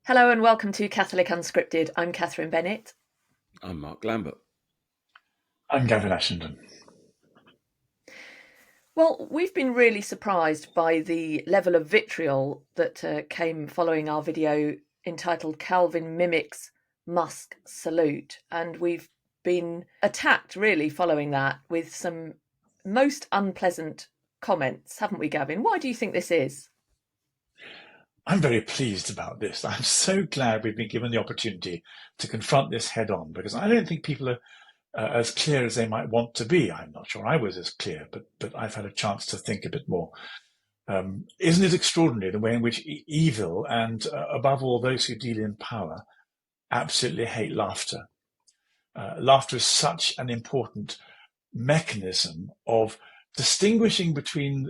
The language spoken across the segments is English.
Hello and welcome to Catholic Unscripted. I'm Catherine Bennett. I'm Mark Lambert. I'm Gavin Ashenden. Well, we've been really surprised by the level of vitriol that came following our video entitled Calvin Mimics Musk Salute. And we've been attacked really following that with some most unpleasant comments, haven't we, Gavin? Why do you think this is? I'm very pleased about this. I'm so glad we've been given the opportunity to confront this head on, because I don't think people are as clear as they might want to be. I'm not sure I was as clear, but I've had a chance to think a bit more. Isn't it extraordinary the way in which evil and, above all, those who deal in power absolutely hate laughter? Laughter is such an important mechanism of distinguishing between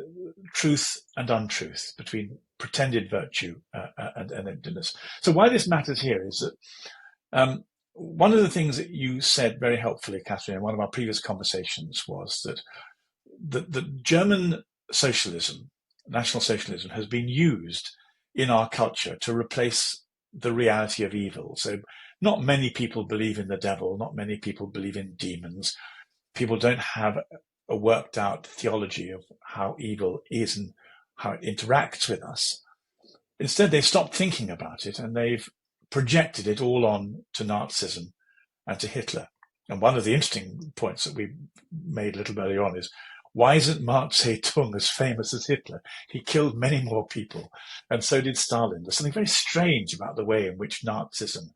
truth and untruth, between pretended virtue and emptiness. So why this matters here is that one of the things that you said very helpfully, Catherine, in one of our previous conversations was that the German socialism, National Socialism, has been used in our culture to replace the reality of evil. So not many people believe in the devil, not many people believe in demons. People don't have a worked out theology of how evil is and how it interacts with us. Instead, they've stopped thinking about it and they've projected it all on to Nazism and to Hitler. And one of the interesting points that we made a little earlier on is, why isn't Mao Zedong as famous as Hitler? He killed many more people, and so did Stalin. There's something very strange about the way in which Nazism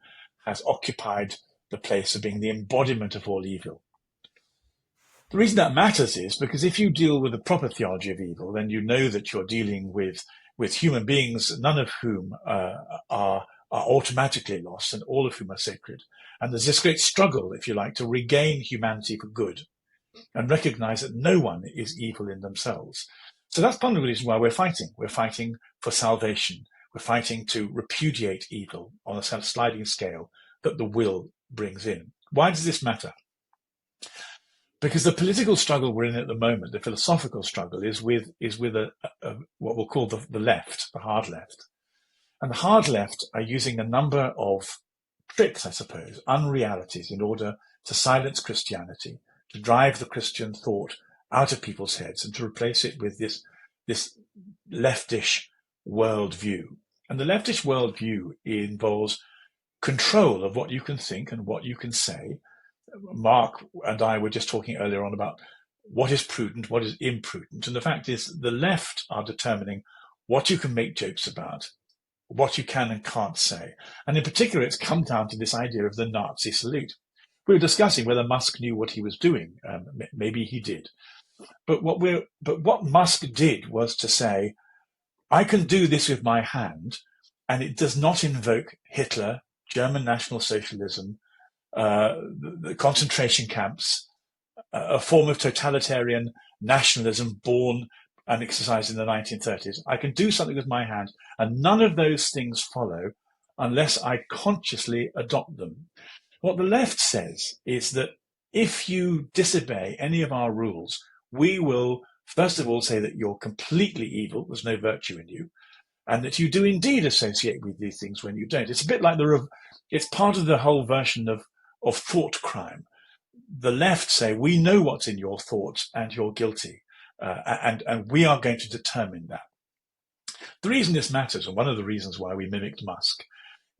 has occupied the place of being the embodiment of all evil. The reason that matters is because if you deal with a proper theology of evil, then you know that you're dealing with human beings, none of whom are automatically lost and all of whom are sacred. And there's this great struggle, if you like, to regain humanity for good and recognize that no one is evil in themselves. So that's part of the reason why we're fighting. We're fighting for salvation. We're fighting to repudiate evil on a sliding scale that the will brings in. Why does this matter? Because the political struggle we're in at the moment, the philosophical struggle, is with what we'll call the left, the hard left. And the hard left are using a number of tricks, I suppose, unrealities, in order to silence Christianity, to drive the Christian thought out of people's heads and to replace it with this leftish worldview. And the leftish worldview involves control of what you can think and what you can say. Mark and I were just talking earlier on about what is prudent, what is imprudent. And the fact is the left are determining what you can make jokes about, what you can and can't say. And in particular, it's come down to this idea of the Nazi salute. We were discussing whether Musk knew what he was doing. Maybe he did. But what Musk did was to say, I can do this with my hand, and it does not invoke Hitler, German National Socialism, the concentration camps, a form of totalitarian nationalism born and exercised in the 1930s. I can do something with my hand, and none of those things follow unless I consciously adopt them. What the left says is that if you disobey any of our rules, we will, first of all, say that you're completely evil, there's no virtue in you, and that you do indeed associate with these things when you don't. It's a bit like it's part of the whole version of thought crime. The left say, we know what's in your thoughts and you're guilty, and we are going to determine that. The reason this matters, and one of the reasons why we mimicked Musk,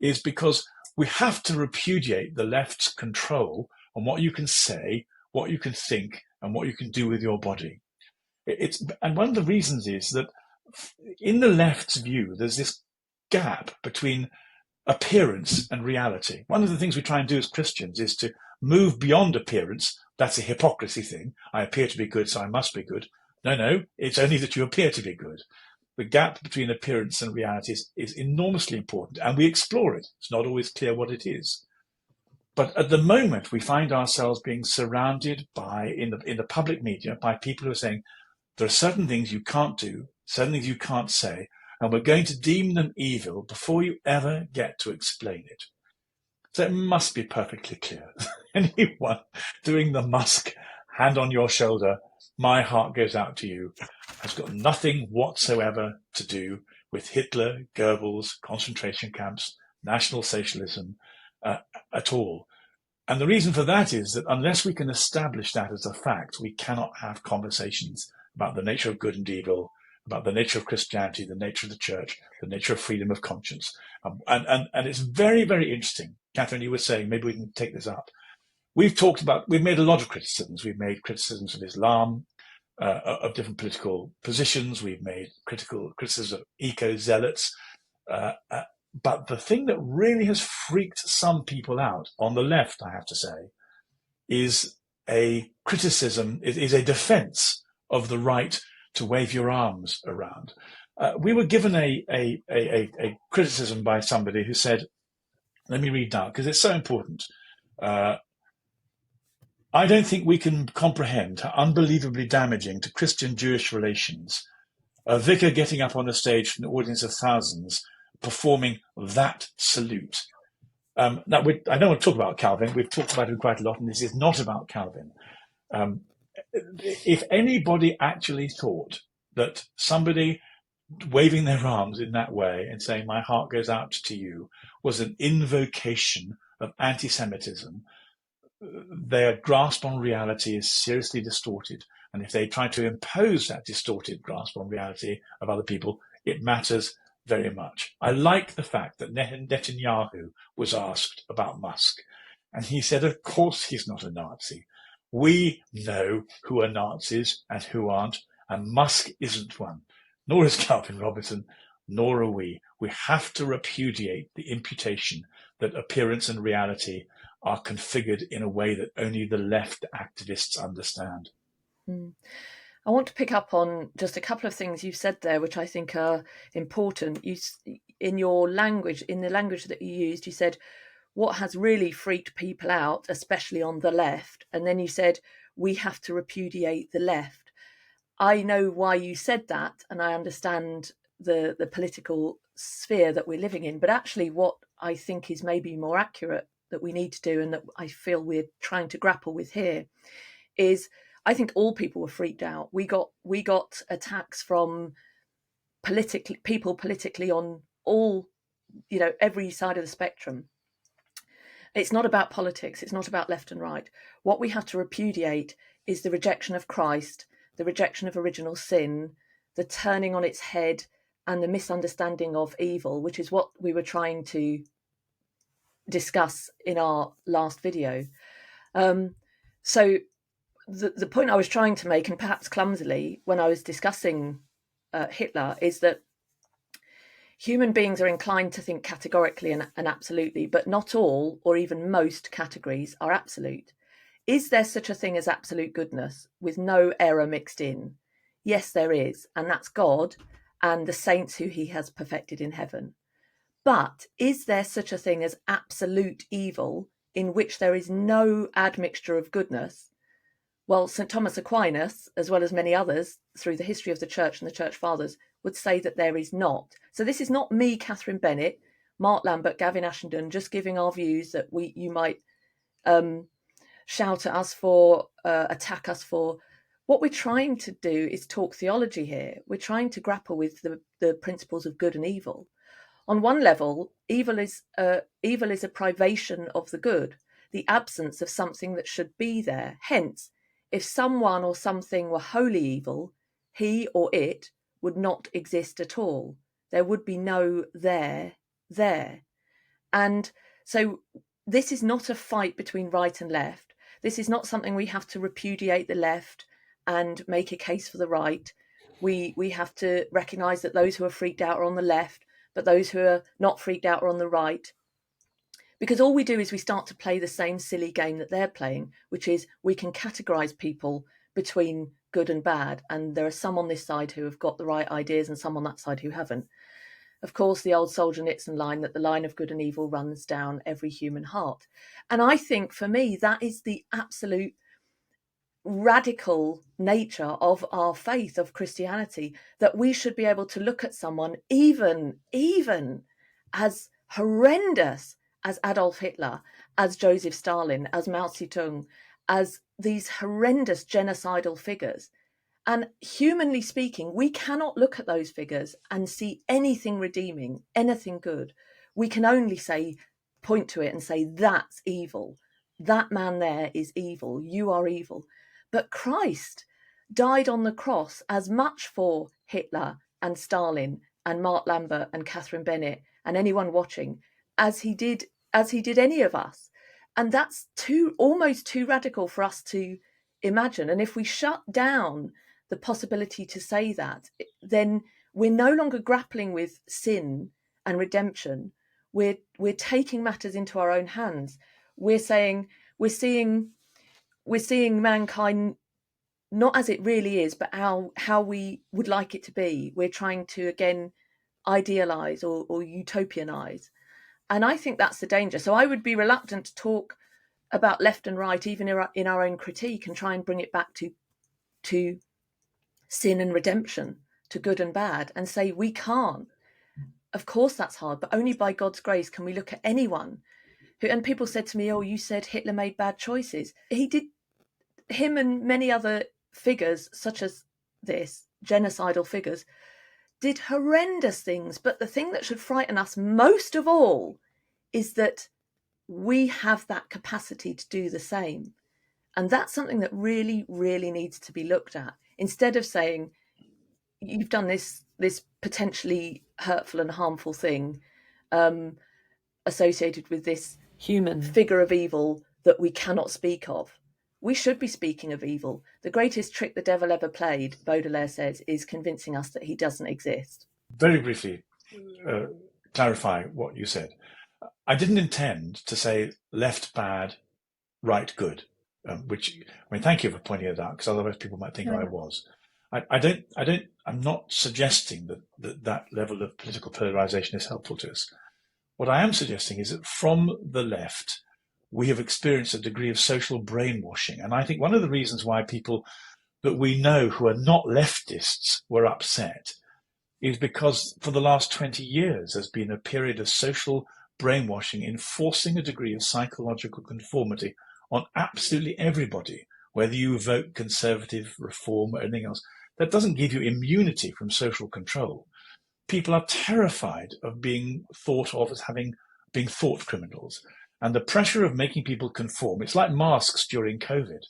is because we have to repudiate the left's control on what you can say, what you can think, and what you can do with your body. And one of the reasons is that in the left's view, there's this gap between appearance and reality. One of the things we try and do as Christians is to move beyond appearance. That's a hypocrisy thing. I appear to be good, so I must be good. No, it's only that you appear to be good. The gap between appearance and reality is enormously important, and we explore it. It's not always clear what it is. But at the moment, we find ourselves being surrounded by, in the public media, by people who are saying, there are certain things you can't do, certain things you can't say, and we're going to deem them evil before you ever get to explain it. So it must be perfectly clear. Anyone doing the Musk hand on your shoulder, my heart goes out to you, has got nothing whatsoever to do with Hitler, Goebbels, concentration camps, National Socialism at all. And the reason for that is that unless we can establish that as a fact, we cannot have conversations about the nature of good and evil, about the nature of Christianity, the nature of the church, the nature of freedom of conscience. And it's very, very interesting. Catherine, you were saying, maybe we can take this up. We've made a lot of criticisms. We've made criticisms of Islam, of different political positions. We've made criticism of eco-zealots. But the thing that really has freaked some people out on the left, I have to say, is a criticism, is a defense of the right to wave your arms around. We were given a criticism by somebody who said, let me read now, because it's so important. I don't think we can comprehend how unbelievably damaging to Christian-Jewish relations a vicar getting up on a stage for an audience of thousands performing that salute. Now, I don't want to talk about Calvin. We've talked about him quite a lot, and this is not about Calvin. If anybody actually thought that somebody waving their arms in that way and saying, my heart goes out to you, was an invocation of anti-Semitism, their grasp on reality is seriously distorted. And if they try to impose that distorted grasp on reality of other people, it matters very much. I like the fact that Netanyahu was asked about Musk, and he said, of course he's not a Nazi. We know who are Nazis and who aren't, and Musk isn't one, nor is Calvin Robertson, nor are we. We have to repudiate the imputation that appearance and reality are configured in a way that only the left activists understand. I want to pick up on just a couple of things you've said there, which I think are important. In your language, in the language that you used, you said, what has really freaked people out, especially on the left? And then you said, we have to repudiate the left. I know why you said that, and I understand the political sphere that we're living in. But actually, what I think is maybe more accurate that we need to do, and that I feel we're trying to grapple with here, is I think all people were freaked out. We got attacks from people politically on all, every side of the spectrum. It's not about politics. It's not about left and right. What we have to repudiate is the rejection of Christ, the rejection of original sin, the turning on its head, and the misunderstanding of evil, which is what we were trying to discuss in our last video. So the point I was trying to make, and perhaps clumsily, when I was discussing Hitler, is that human beings are inclined to think categorically and absolutely, but not all, or even most categories are absolute. Is there such a thing as absolute goodness with no error mixed in? Yes, there is, and that's God and the saints who he has perfected in heaven. But is there such a thing as absolute evil in which there is no admixture of goodness? Well, St. Thomas Aquinas, as well as many others through the history of the church and the church fathers, would say that there is not. So this is not me, Catherine Bennett, Mark Lambert, Gavin Ashenden, just giving our views that you might shout at us for, attack us for. What we're trying to do is talk theology here. We're trying to grapple with the principles of good and evil. On one level, evil is a privation of the good, the absence of something that should be there. Hence, if someone or something were wholly evil, he or it would not exist at all. There would be no there. And so this is not a fight between right and left. This is not something we have to repudiate the left and make a case for the right. We have to recognise that those who are freaked out are on the left, but those who are not freaked out are on the right. Because all we do is we start to play the same silly game that they're playing, which is we can categorise people between good and bad. And there are some on this side who have got the right ideas and some on that side who haven't. Of course, the old Solzhenitsyn line that the line of good and evil runs down every human heart. And I think for me, that is the absolute radical nature of our faith, of Christianity, that we should be able to look at someone even as horrendous as Adolf Hitler, as Joseph Stalin, as Mao Zedong, as these horrendous genocidal figures. And humanly speaking, we cannot look at those figures and see anything redeeming, anything good. we can only point to it and say, that's evil. That man there is evil. You are evil. But Christ died on the cross as much for Hitler and Stalin and Mark Lambert and Catherine Bennett and anyone watching as he did any of us. And that's almost too radical for us to imagine. And if we shut down the possibility to say that, then we're no longer grappling with sin and redemption. We're taking matters into our own hands. We're seeing mankind not as it really is, but how we would like it to be. We're trying to again idealize or utopianize. And I think that's the danger. So I would be reluctant to talk about left and right, even in our own critique, and try and bring it back to sin and redemption, to good and bad, and say we can't. Of course that's hard, but only by God's grace can we look at anyone who, and people said to me, oh, you said Hitler made bad choices. He did. Him and many other figures such as this, genocidal figures, did horrendous things. But the thing that should frighten us most of all is that we have that capacity to do the same. And that's something that really, really needs to be looked at. Instead of saying, you've done this potentially hurtful and harmful thing associated with this human figure of evil that we cannot speak of. We should be speaking of evil. The greatest trick the devil ever played, Baudelaire says, is convincing us that he doesn't exist. Very briefly, clarify what you said. I didn't intend to say left bad, right good, thank you for pointing it out, because otherwise people might think I was. I'm not suggesting that level of political polarization is helpful to us. What I am suggesting is that from the left, we have experienced a degree of social brainwashing. And I think one of the reasons why people that we know who are not leftists were upset is because for the last 20 years, there's been a period of social brainwashing enforcing a degree of psychological conformity on absolutely everybody, whether you vote conservative, reform, or anything else. That doesn't give you immunity from social control. People are terrified of being thought of as being thought criminals. And the pressure of making people conform, it's like masks during COVID.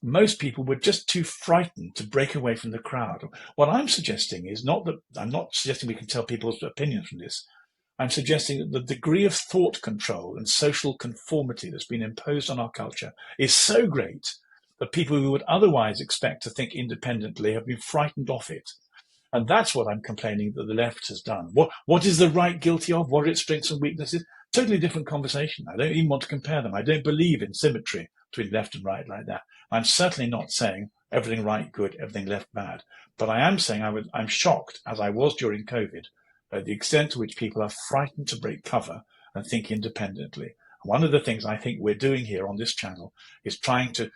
Most people were just too frightened to break away from the crowd. What I'm suggesting is I'm not suggesting we can tell people's opinions from this. I'm suggesting that the degree of thought control and social conformity that's been imposed on our culture is so great that people who would otherwise expect to think independently have been frightened off it. And that's what I'm complaining that the left has done. What is the right guilty of? What are its strengths and weaknesses? Totally different conversation. I don't even want to compare them. I don't believe in symmetry between left and right like that. I'm certainly not saying everything right good, everything left bad. But I am saying I'm shocked, as I was during COVID, at the extent to which people are frightened to break cover and think independently. One of the things I think we're doing here on this channel is trying to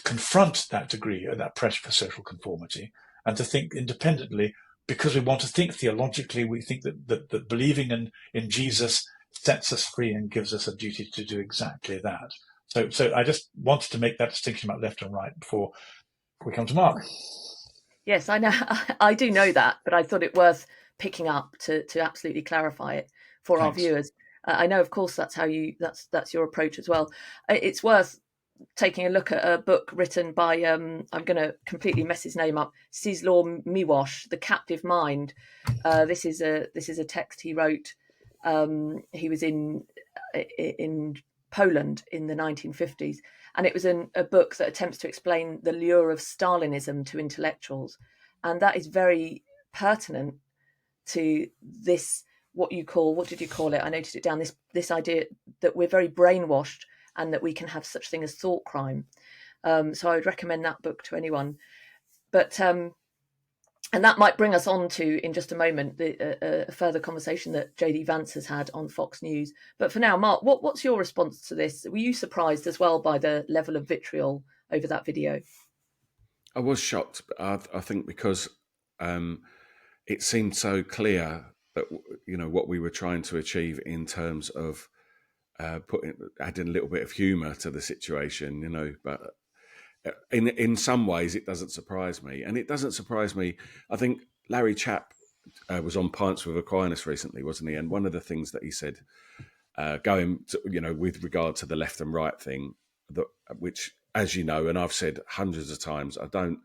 confront that degree of that pressure for social conformity and to think independently, because we want to think theologically. We think that believing in Jesus sets us free and gives us a duty to do exactly that. So I just wanted to make that distinction about left and right before we come to Mark. Yes, I know. I do know that, but I thought it worth picking up to absolutely clarify it for Thanks. our viewers. I know, of course, that's your approach as well. It's worth taking a look at a book written by I'm going to completely mess his name up, Czesław Miłosz, The Captive Mind. This is a text he wrote. He was in Poland in the 1950s, and it was a book that attempts to explain the lure of Stalinism to intellectuals, and that is very pertinent to this. What did you call it? I noted it down. This idea that we're very brainwashed and that we can have such thing as thought crime. So I would recommend that book to anyone. But and that might bring us on to, in just a moment, a further conversation that JD Vance has had on Fox News. But for now, Mark, what's your response to this? Were you surprised as well by the level of vitriol over that video? I was shocked, I think, because it seemed so clear that what we were trying to achieve in terms of adding a little bit of humour to the situation, but in some ways it doesn't surprise me, and it doesn't surprise me. I think Larry Chapp was on Pints with Aquinas recently, wasn't he? And one of the things that he said, going to, with regard to the left and right thing, that which, as you know, and I've said hundreds of times, I don't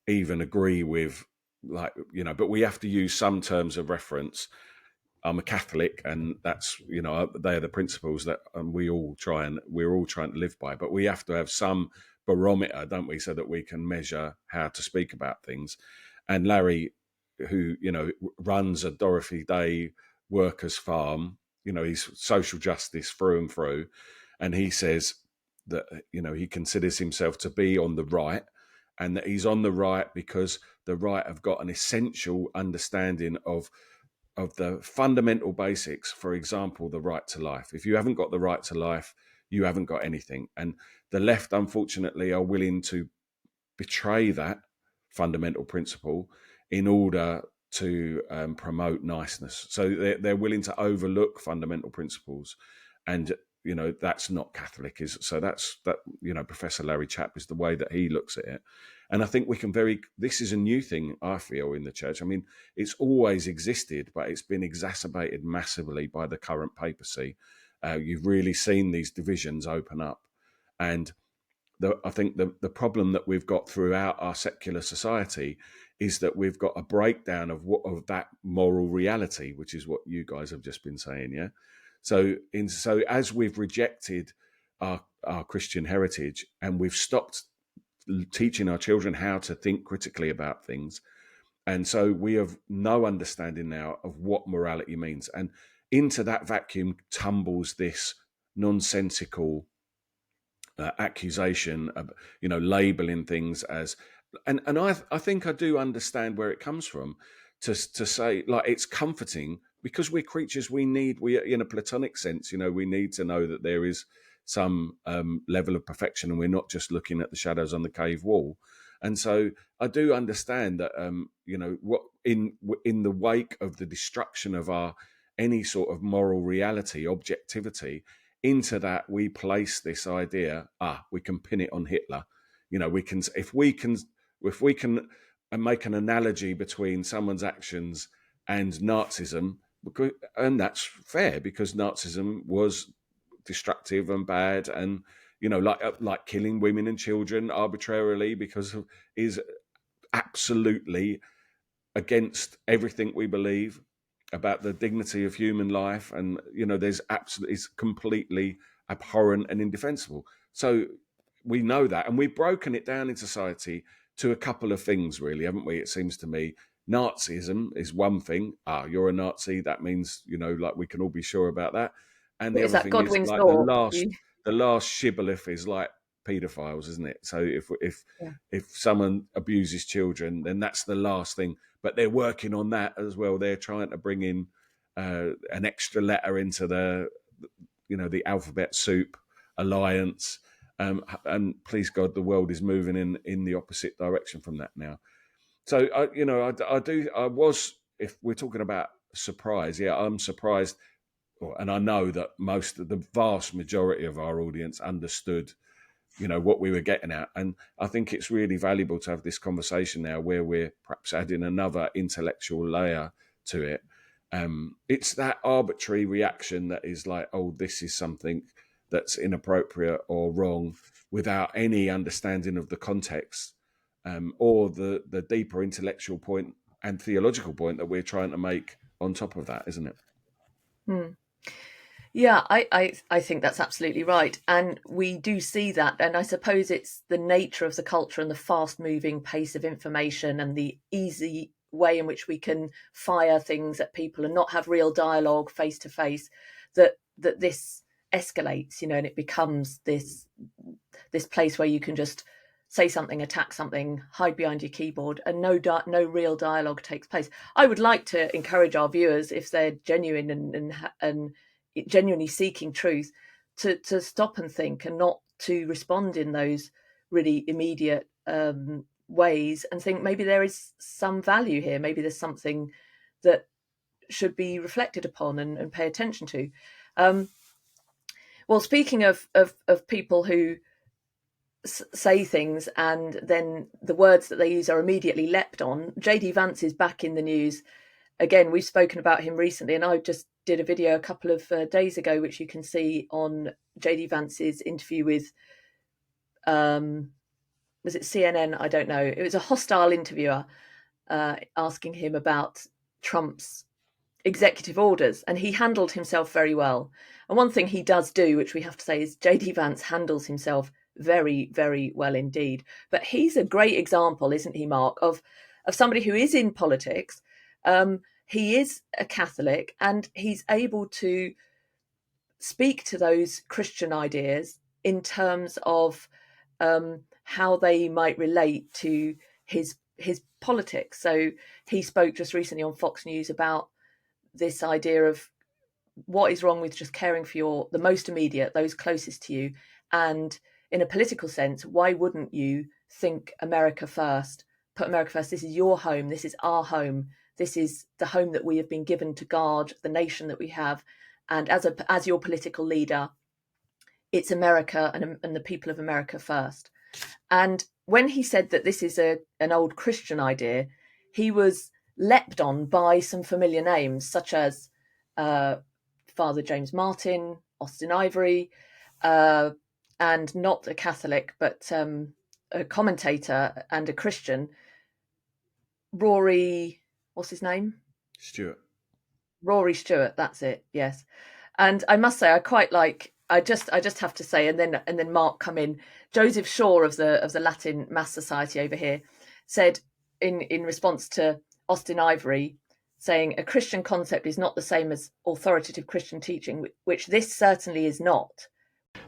even agree with, but we have to use some terms of reference. I'm a Catholic, and that's, they are the principles that we're all trying to live by. But we have to have some barometer, don't we, so that we can measure how to speak about things. And Larry, who runs a Dorothy Day workers' farm, he's social justice through and through, and he says that he considers himself to be on the right, and that he's on the right because the right have got an essential understanding of the fundamental basics. For example, the right to life. If you haven't got the right to life, you haven't got anything. And the left, unfortunately, are willing to betray that fundamental principle in order to promote niceness. So they're willing to overlook fundamental principles, and that's not Catholic. So that's that. Professor Larry Chapp is the way that he looks at it, and I think we can this is a new thing, I feel, in the church. I mean, it's always existed, but it's been exacerbated massively by the current papacy. You've really seen these divisions open up, and I think the problem that we've got throughout our secular society is that we've got a breakdown of that moral reality, which is what you guys have just been saying, yeah. So as we've rejected our Christian heritage, and we've stopped teaching our children how to think critically about things, and so we have no understanding now of what morality means, and into that vacuum tumbles this nonsensical accusation of, labeling things as, and I think I do understand where it comes from, to say, like, it's comforting because we're creatures. We in a Platonic sense, we need to know that there is some level of perfection, and we're not just looking at the shadows on the cave wall. And so I do understand that, what in the wake of the destruction of any sort of moral reality, objectivity, into that we place this idea, we can pin it on Hitler. If we can make an analogy between someone's actions and Nazism, and that's fair, because Nazism was destructive and bad, and like killing women and children arbitrarily is absolutely against everything we believe about the dignity of human life, and it's completely abhorrent and indefensible. So we know that, and we've broken it down in society to a couple of things, really, haven't we? It seems to me Nazism is one thing. You're a Nazi, that means we can all be sure about that. And the other thing is, Godwin's like, law? the last shibboleth is like paedophiles, isn't it? So if someone abuses children, then that's the last thing. But they're working on that as well. They're trying to bring in an extra letter into the alphabet soup alliance, and please God, the world is moving in the opposite direction from that now. So I was, if we're talking about surprise, I'm surprised, and I know that the vast majority of our audience understood what we were getting at. And I think it's really valuable to have this conversation now, where we're perhaps adding another intellectual layer to it. It's that arbitrary reaction that is like, this is something that's inappropriate or wrong, without any understanding of the context, or the deeper intellectual point and theological point that we're trying to make on top of that, isn't it? Yeah, I think that's absolutely right. And we do see that. And I suppose it's the nature of the culture and the fast moving pace of information and the easy way in which we can fire things at people and not have real dialogue face to face, that this escalates, and it becomes this place where you can just say something, attack something, hide behind your keyboard, and no real dialogue takes place. I would like to encourage our viewers, if they're genuine and genuinely seeking truth, to stop and think, and not to respond in those really immediate ways, and think maybe there is some value here, maybe there's something that should be reflected upon and pay attention to. Well, speaking of people who say things and then the words that they use are immediately leapt on, JD Vance is back in the news again, we've spoken about him recently, and I just did a video a couple of days ago, which you can see on JD Vance's interview with, was it CNN? I don't know. It was a hostile interviewer asking him about Trump's executive orders, and he handled himself very well. And one thing he does do, which we have to say, is JD Vance handles himself very, very well indeed. But he's a great example, isn't he, Mark, of somebody who is in politics. He is a Catholic, and he's able to speak to those Christian ideas in terms of how they might relate to his politics. So he spoke just recently on Fox News about this idea of what is wrong with just caring for the most immediate, those closest to you. And in a political sense, why wouldn't you think America first? Put America first. This is your home. This is our home. This is the home that we have been given to guard, the nation that we have. And as your political leader, it's America and the people of America first. And when he said that this is an old Christian idea, he was leapt on by some familiar names, such as Father James Martin, Austin Ivory, and not a Catholic, but a commentator and a Christian, Rory, what's his name? Stewart. Rory Stewart, that's it, yes. And I must say, I quite like, I just have to say, and then Mark come in. Joseph Shaw of the Latin Mass Society over here said in response to Austin Ivory, saying a Christian concept is not the same as authoritative Christian teaching, which this certainly is not.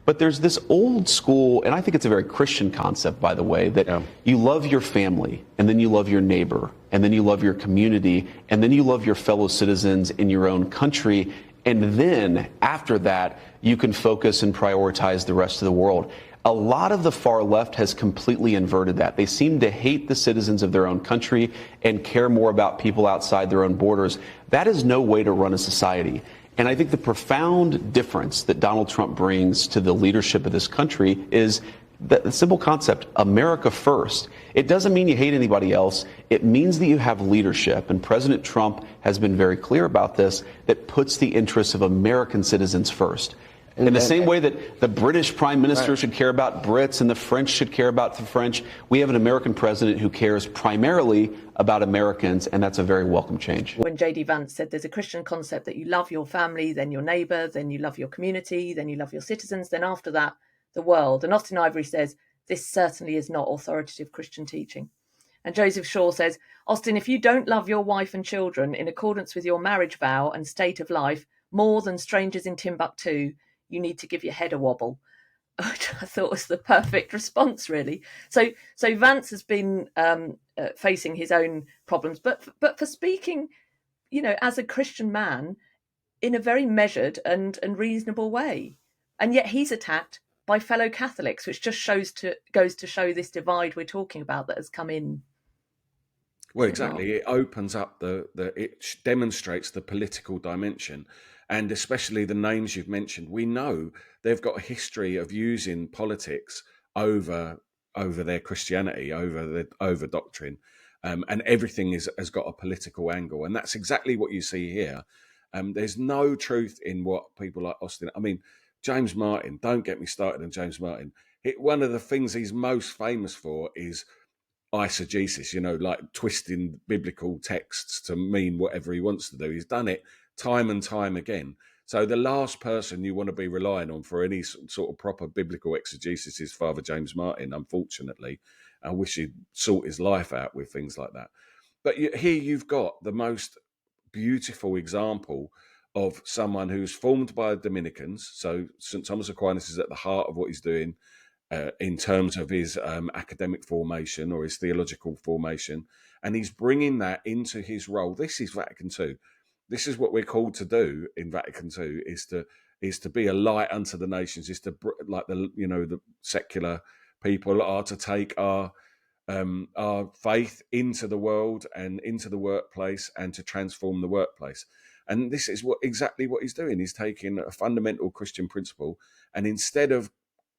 But there's this old school, and I think it's a very Christian concept, by the way, that you love your family, and then you love your neighbor, and then you love your community, and then you love your fellow citizens in your own country. And then after that, you can focus and prioritize the rest of the world. A lot of the far left has completely inverted that. They seem to hate the citizens of their own country and care more about people outside their own borders. That is no way to run a society. And I think the profound difference that Donald Trump brings to the leadership of this country is the simple concept, America first. It doesn't mean you hate anybody else. It means that you have leadership. And President Trump has been very clear about this, that puts the interests of American citizens first. In the same way that the British Prime Minister should care about Brits and the French should care about the French, we have an American president who cares primarily about Americans, and that's a very welcome change. When JD Vance said there's a Christian concept that you love your family, then your neighbour, then you love your community, then you love your citizens, then after that, the world. And Austin Ivory says, this certainly is not authoritative Christian teaching. And Joseph Shaw says, Austin, if you don't love your wife and children in accordance with your marriage vow and state of life more than strangers in Timbuktu, you need to give your head a wobble, which I thought was the perfect response, really. So Vance has been facing his own problems, but for speaking, as a Christian man in a very measured and reasonable way. And yet he's attacked by fellow Catholics, which just goes to show this divide we're talking about that has come in. Well, exactly. It opens up it demonstrates the political dimension. And especially the names you've mentioned, we know they've got a history of using politics over their Christianity, over doctrine, and everything has got a political angle, and that's exactly what you see here. There's no truth in what people like Austin. I mean, James Martin. Don't get me started on James Martin. One of the things he's most famous for is eisegesis, like twisting biblical texts to mean whatever he wants to do. He's done it time and time again. So the last person you want to be relying on for any sort of proper biblical exegesis is Father James Martin, unfortunately. I wish he'd sort his life out with things like that. But here you've got the most beautiful example of someone who's formed by Dominicans. So St. Thomas Aquinas is at the heart of what he's doing in terms of his academic formation or his theological formation. And he's bringing that into his role. This is Vatican II. This is what we're called to do in Vatican II, is to be a light unto the nations, is to, like the secular people are to take our faith into the world and into the workplace and to transform the workplace. And this is exactly what he's doing. He's taking a fundamental Christian principle, and instead of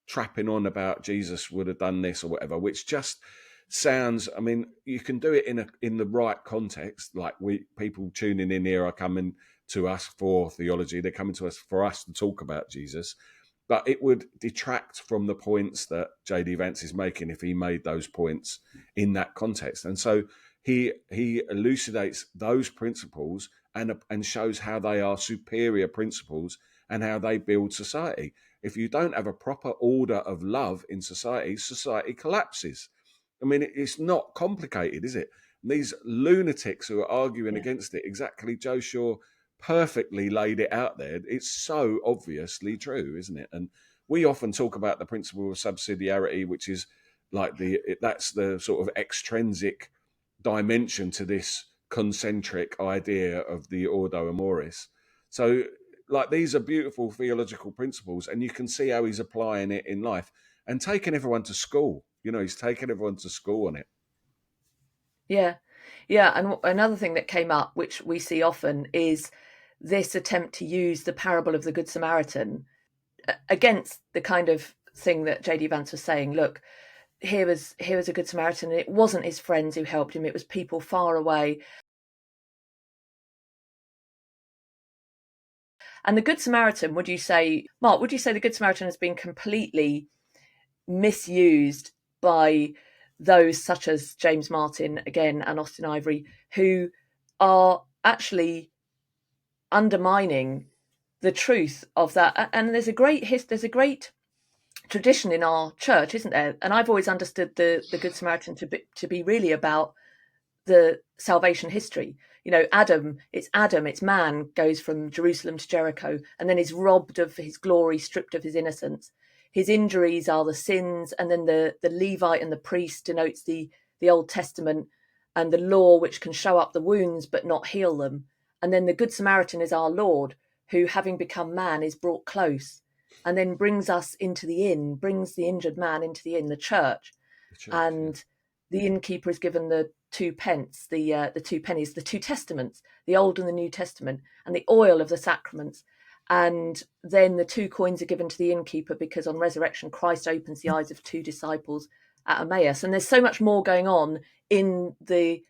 trapping on about Jesus would have done this or whatever, which just sounds, I mean, you can do it in the right context. Like people tuning in here are coming to us for theology. They're coming to us for us to talk about Jesus. But it would detract from the points that JD Vance is making if he made those points in that context. And so he elucidates those principles and shows how they are superior principles and how they build society. If you don't have a proper order of love in society, society collapses. I mean, it's not complicated, is it? And these lunatics who are arguing against it, exactly, Joe Shaw perfectly laid it out there. It's so obviously true, isn't it? And we often talk about the principle of subsidiarity, which is like that's the sort of extrinsic dimension to this concentric idea of the Ordo Amoris. So, like, these are beautiful theological principles, and you can see how he's applying it in life and taking everyone to school. You know, he's taking everyone to school on it. Yeah. And another thing that came up, which we see often, is this attempt to use the parable of the Good Samaritan against the kind of thing that JD Vance was saying. Look, here was a Good Samaritan, and it wasn't his friends who helped him, it was people far away. And the Good Samaritan, would you say the Good Samaritan has been completely misused by those such as James Martin, again, and Austin Ivory, who are actually undermining the truth of that? And there's a great tradition in our church, isn't there? And I've always understood the Good Samaritan to be really about the salvation history. You know, it's man goes from Jerusalem to Jericho and then is robbed of his glory, stripped of his innocence. His injuries are the sins, and then the Levite and the priest denotes the Old Testament and the law, which can show up the wounds but not heal them. And then the Good Samaritan is our Lord, who, having become man, is brought close and then brings us into the inn, brings the injured man into the inn, the church. And the innkeeper is given the 2 pence, the 2 pennies, the 2 testaments, the Old and the New Testament, and the oil of the sacraments. And then the 2 coins are given to the innkeeper because on resurrection, Christ opens the eyes of 2 disciples at Emmaus. And there's so much more going on in the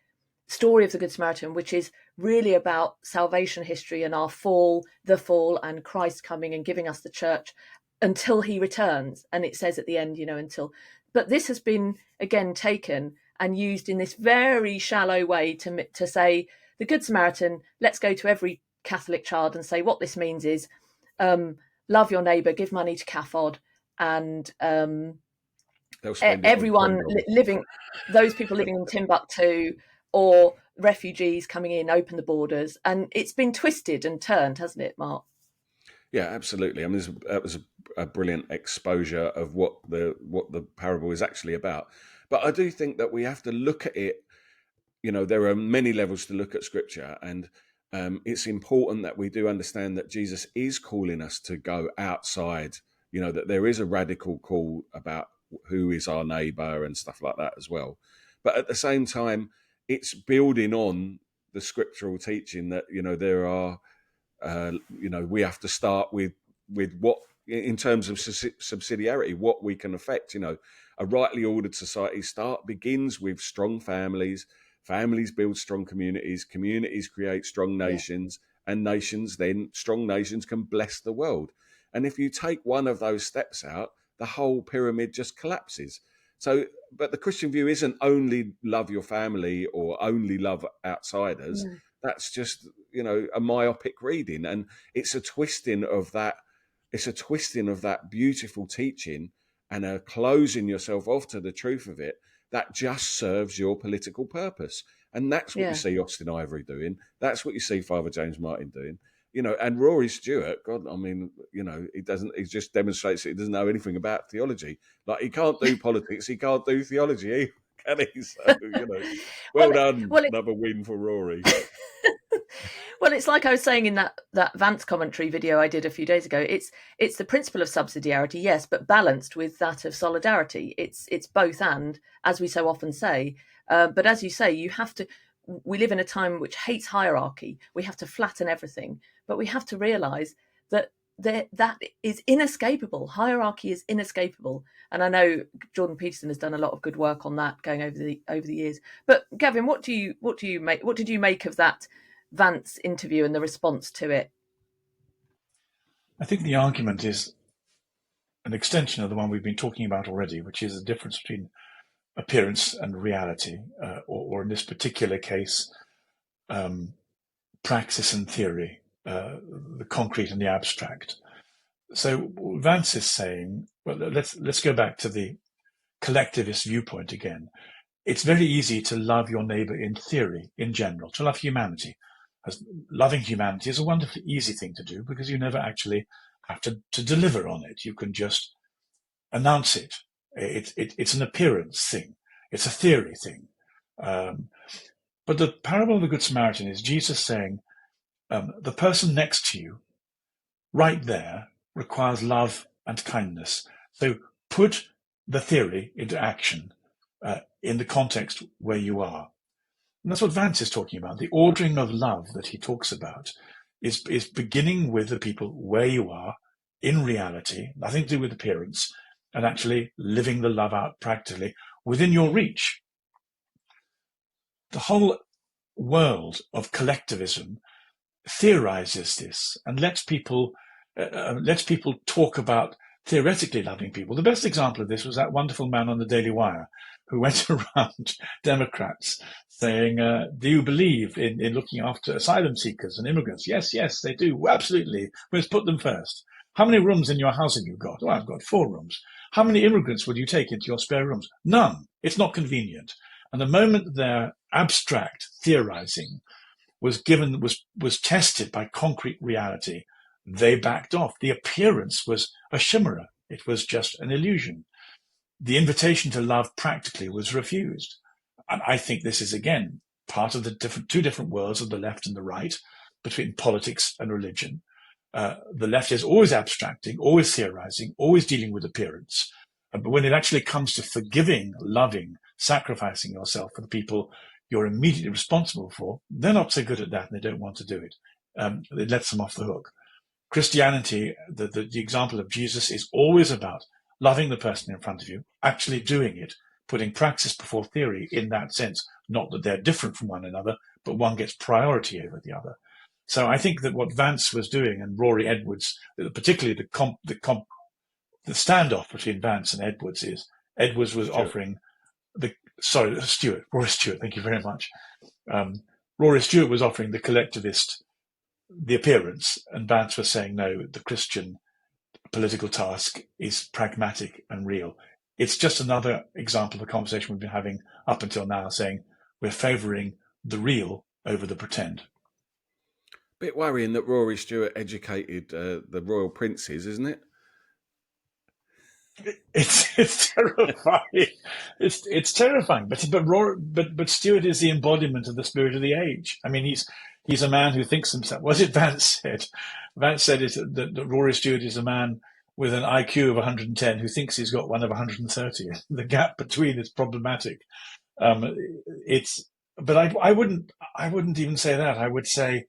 story of the Good Samaritan, which is really about salvation history and our fall, and Christ coming and giving us the church until he returns. And it says at the end, until. But this has been, again, taken and used in this very shallow way to say the Good Samaritan, let's go to every Catholic child and say what this means is love your neighbour, give money to CAFOD, and everyone those people living in Timbuktu or refugees coming in, open the borders. And it's been twisted and turned, hasn't it, Mark? Yeah, absolutely. I mean, that was a brilliant exposure of what the parable is actually about. But I do think that we have to look at it. There are many levels to look at Scripture, and it's important that we do understand that Jesus is calling us to go outside. That there is a radical call about who is our neighbour and stuff like that as well. But at the same time, it's building on the scriptural teaching that there are. We have to start with what, in terms of subsidiarity, what we can affect. A rightly ordered society begins with strong families. Families build strong communities. Communities create strong nations, and strong nations can bless the world. And if you take one of those steps out, the whole pyramid just collapses. So, but the Christian view isn't only love your family or only love outsiders. No. That's just, a myopic reading. And it's a twisting of that. It's a twisting of that beautiful teaching and a closing yourself off to the truth of it that just serves your political purpose. And that's what you see Austin Ivory doing. That's what you see Father James Martin doing. And Rory Stewart, God, I mean, he just demonstrates that he doesn't know anything about theology. Like, he can't do politics, he can't do theology either, can he? So, well done. Another win for Rory. Well, it's like I was saying in that Vance commentary video I did a few days ago. It's the principle of subsidiarity, yes, but balanced with that of solidarity. It's both and, as we so often say. But as you say, we live in a time which hates hierarchy. We have to flatten everything, but we have to realise that that is inescapable. Hierarchy is inescapable, and I know Jordan Peterson has done a lot of good work on that going over the years. But Gavin, what did you make of that Vance interview and the response to it? I think the argument is an extension of the one we've been talking about already, which is the difference between appearance and reality, or in this particular case, praxis and theory, the concrete and the abstract. So Vance is saying, well, let's go back to the collectivist viewpoint again. It's very easy to love your neighbor in theory, in general, to love humanity. As loving humanity is a wonderfully easy thing to do because you never actually have to deliver on it. You can just announce it. It's an appearance thing. It's a theory thing. But the parable of the Good Samaritan is Jesus saying, the person next to you, right there, requires love and kindness. So put the theory into action in the context where you are. And that's what Vance is talking about. The ordering of love that he talks about is beginning with the people where you are, in reality, nothing to do with appearance, and actually living the love out practically within your reach. The whole world of collectivism theorizes this and lets people talk about theoretically loving people. The best example of this was that wonderful man on the Daily Wire who went around Democrats saying, do you believe in looking after asylum seekers and immigrants? Yes, they do. Absolutely. Let's put them first. How many rooms in your house have you got? Oh, I've got 4 rooms. How many immigrants would you take into your spare rooms? None. It's not convenient. And the moment their abstract theorizing was tested by concrete reality, they backed off. The appearance was a chimera. It was just an illusion. The invitation to love practically was refused. And I think this is, again, part of the two different worlds of the left and the right, between politics and religion. The left is always abstracting, always theorizing, always dealing with appearance. But when it actually comes to forgiving, loving, sacrificing yourself for the people you're immediately responsible for, they're not so good at that and they don't want to do it. It lets them off the hook. Christianity, the example of Jesus, is always about loving the person in front of you, actually doing it, putting praxis before theory in that sense. Not that they're different from one another, but one gets priority over the other. So I think that what Vance was doing, and Rory Edwards, particularly the standoff between Vance and Edwards, is Edwards was offering Rory Stewart, thank you very much. Rory Stewart was offering the collectivist the appearance, and Vance was saying, no, the Christian political task is pragmatic and real. It's just another example of the conversation we've been having up until now, saying we're favouring the real over the pretend. Bit worrying that Rory Stewart educated the royal princes, isn't it? It's terrifying. It's terrifying. But Stewart is the embodiment of the spirit of the age. I mean, he's a man who thinks himself. What did Vance said? Vance said that Rory Stewart is a man with an IQ of 110 who thinks he's got one of 130. The gap between is problematic. But I wouldn't even say that. I would say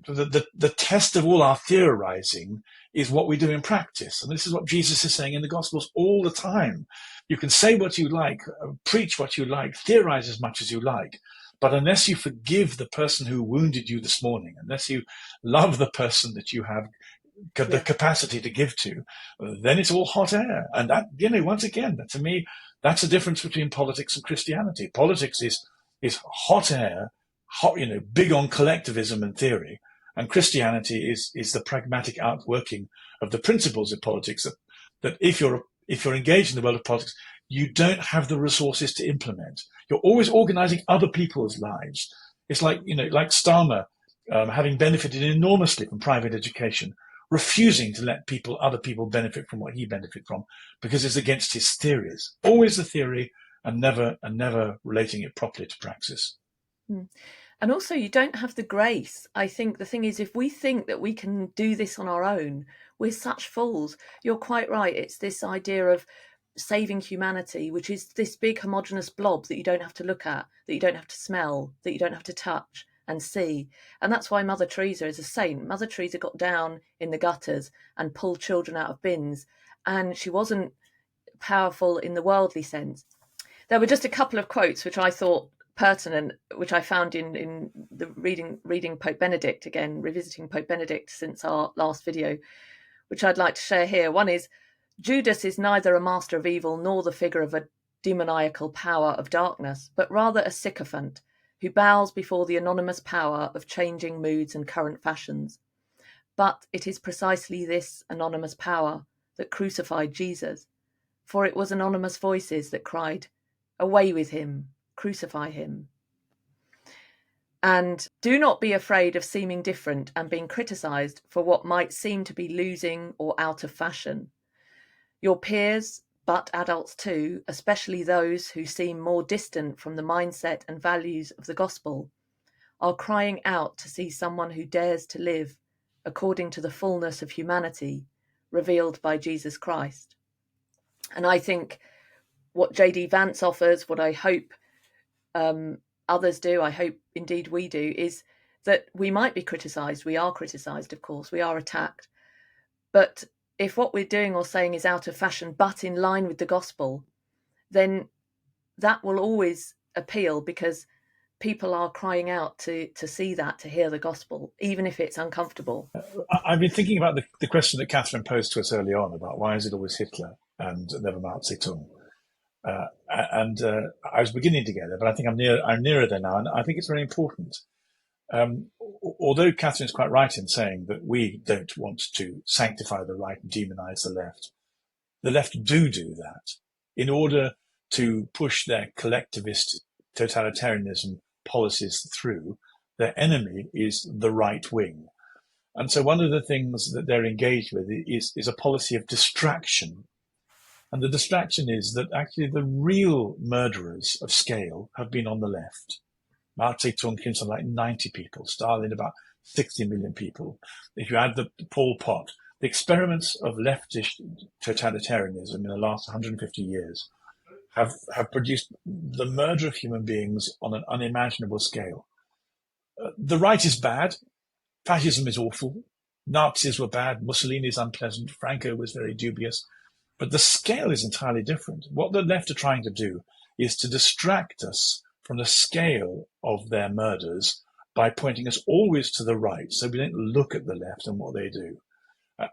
the test of all our theorizing is what we do in practice. And this is what Jesus is saying in the Gospels all the time. You can say what you like, preach what you like, theorize as much as you like, but unless you forgive the person who wounded you this morning, unless you love the person that you have the capacity to give to, then it's all hot air. And that, once again, to me, that's the difference between politics and Christianity. Politics is hot air, big on collectivism and theory. And Christianity is the pragmatic outworking of the principles of politics that if you're engaged in the world of politics, you don't have the resources to implement. You're always organizing other people's lives. It's like Starmer, having benefited enormously from private education, refusing to let other people benefit from what he benefited from because it's against his theories. Always the theory and never relating it properly to praxis. And also, you don't have the grace. I think the thing is, if we think that we can do this on our own, we're such fools. You're quite right. It's this idea of saving humanity, which is this big homogenous blob that you don't have to look at, that you don't have to smell, that you don't have to touch. and see. And that's why Mother Teresa is a saint. Mother Teresa got down in the gutters and pulled children out of bins, and she wasn't powerful in the worldly sense. There were just a couple of quotes which I thought pertinent, which I found in the reading Pope Benedict, again, revisiting Pope Benedict since our last video, which I'd like to share here. One is, Judas is neither a master of evil nor the figure of a demoniacal power of darkness, but rather a sycophant who bows before the anonymous power of changing moods and current fashions. But it is precisely this anonymous power that crucified Jesus, for it was anonymous voices that cried, "Away with him, crucify him." And do not be afraid of seeming different and being criticised for what might seem to be losing or out of fashion. Your peers, but adults too, especially those who seem more distant from the mindset and values of the gospel, are crying out to see someone who dares to live according to the fullness of humanity revealed by Jesus Christ. And I think what JD Vance offers, what I hope others do, I hope indeed we do, is that we might be criticised. We are criticised, of course, we are attacked. But if what we're doing or saying is out of fashion, but in line with the gospel, then that will always appeal, because people are crying out to see that, to hear the gospel, even if it's uncomfortable. I've been thinking about the question that Catherine posed to us early on about why is it always Hitler and never Mao Zedong. I was beginning to get there, but I think I'm nearer there now, and I think it's very important. Although Catherine's quite right in saying that we don't want to sanctify the right and demonize the left do that in order to push their collectivist totalitarianism policies through. Their enemy is the right wing. And so one of the things that they're engaged with is a policy of distraction. And the distraction is that actually the real murderers of scale have been on the left. Mao Zedong killed something like 90 people, Stalin about 60 million people. If you add the Pol Pot, the experiments of leftist totalitarianism in the last 150 years have produced the murder of human beings on an unimaginable scale. The right is bad. Fascism is awful. Nazis were bad. Mussolini is unpleasant. Franco was very dubious. But the scale is entirely different. What the left are trying to do is to distract us from the scale of their murders by pointing us always to the right, so we don't look at the left and what they do.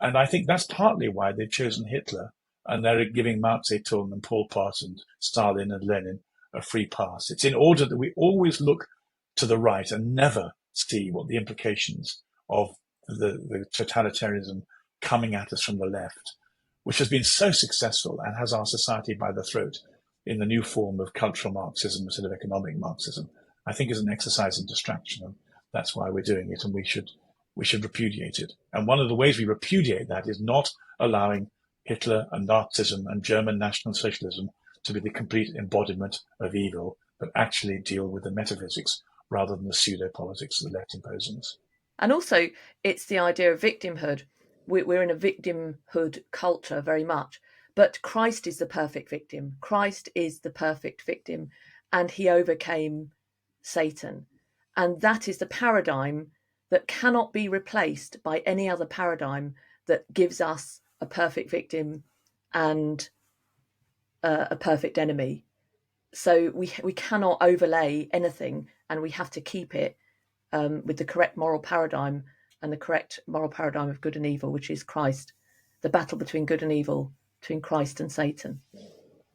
And I think that's partly why they've chosen Hitler, and they're giving Mao Zedong and Pol Pot and Stalin and Lenin a free pass. It's in order that we always look to the right and never see what the implications of the totalitarianism coming at us from the left, which has been so successful and has our society by the throat in the new form of cultural Marxism instead of economic Marxism, I think is an exercise in distraction. And that's why we're doing it, and we should repudiate it. And one of the ways we repudiate that is not allowing Hitler and Nazism and German National Socialism to be the complete embodiment of evil, but actually deal with the metaphysics rather than the pseudo-politics that the left impose on us. And also, it's the idea of victimhood. We're in a victimhood culture very much, but Christ is the perfect victim. Christ is the perfect victim, and he overcame Satan. And that is the paradigm that cannot be replaced by any other paradigm that gives us a perfect victim and a perfect enemy. So we cannot overlay anything, and we have to keep it with the correct moral paradigm, and the correct moral paradigm of good and evil, which is Christ, the battle between good and evil, between Christ and Satan.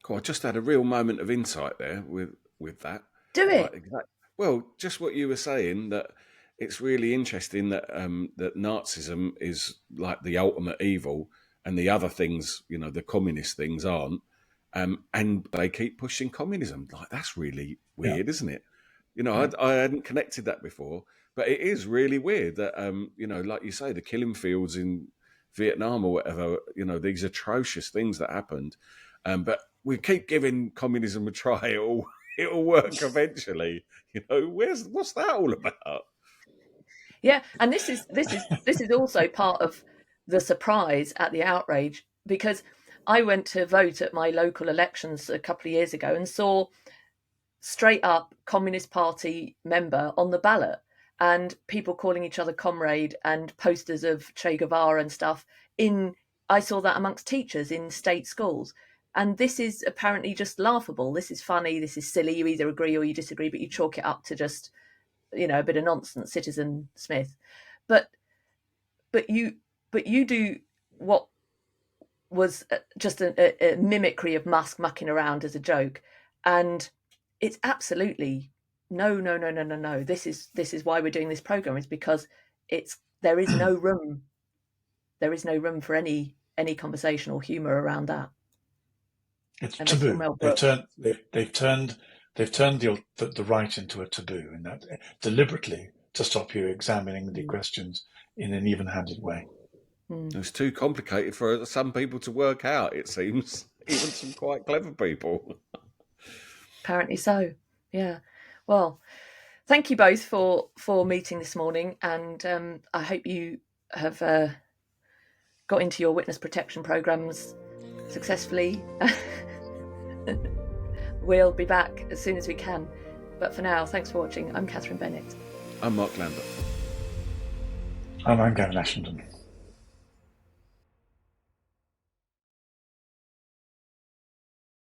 Cool. I just had a real moment of insight there with that. Do it. Like, exactly. Well, just what you were saying, that it's really interesting that that Nazism is like the ultimate evil, and the other things, you know, the communist things aren't, and they keep pushing communism. Like, that's really weird, isn't it? You know, I hadn't connected that before, but it is really weird that, you know, like you say, the killing fields in Vietnam or whatever, you know, these atrocious things that happened, but we keep giving communism a try. It'll work eventually. You know, what's that all about? Yeah, and this is also part of the surprise at the outrage, because I went to vote at my local elections a couple of years ago and saw straight up Communist Party member on the ballot, and people calling each other comrade and posters of Che Guevara and stuff. I saw that amongst teachers in state schools. And this is apparently just laughable. This is funny. This is silly. You either agree or you disagree, but you chalk it up to just, a bit of nonsense, Citizen Smith. But you do what was just a mimicry of Musk mucking around as a joke, and it's absolutely no. This is why we're doing this program, is because there is no room for any conversation or humour around that. It's taboo. They've turned the right into a taboo, and that deliberately to stop you examining the questions in an even-handed way. It's too complicated for some people to work out, it seems, even some quite clever people. Apparently so, yeah. Well, thank you both for meeting this morning, and I hope you have got into your witness protection programs successfully. We'll be back as soon as we can. But for now, thanks for watching. I'm Catherine Bennett. I'm Mark Lambert. And I'm Gavin Ashenden.